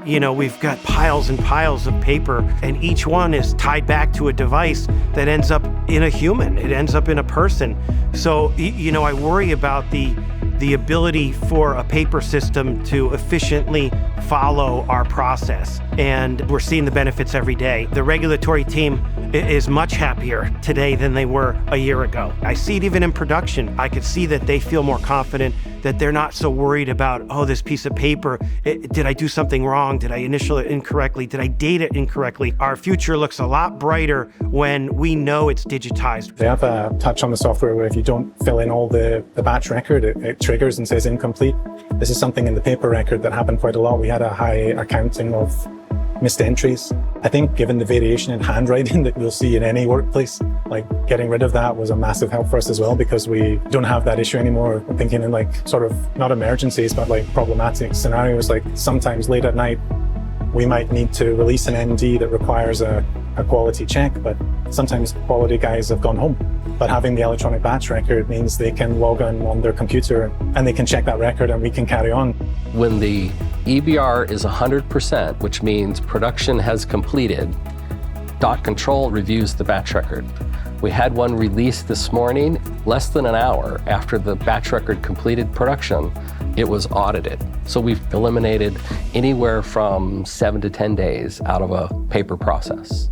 we've got piles and piles of paper, and each one is tied back to a device that ends up in a human. It ends up in a person. So, I worry about the ability for a paper system to efficiently follow our process. And we're seeing the benefits every day. The regulatory team is much happier today than they were a year ago. I see it even in production. I could see that they feel more confident, that they're not so worried about, this piece of paper, did I do something wrong? Did I initial it incorrectly? Did I date it incorrectly? Our future looks a lot brighter when we know it's digitized. They have a touch on the software where if you don't fill in all the batch record, it triggers and says incomplete. This is something in the paper record that happened quite a lot. We had a high accounting of missed entries. I think given the variation in handwriting that you'll see in any workplace, getting rid of that was a massive help for us as well, because we don't have that issue anymore. I'm thinking in sort of not emergencies, but problematic scenarios, sometimes late at night, we might need to release an ND that requires a quality check, but sometimes quality guys have gone home. But having the electronic batch record means they can log on their computer and they can check that record and we can carry on. When the EBR is 100%, which means production has completed, Dot Control reviews the batch record. We had one released this morning, less than an hour after the batch record completed production, it was audited. So we've eliminated anywhere from 7 to 10 days out of a paper process.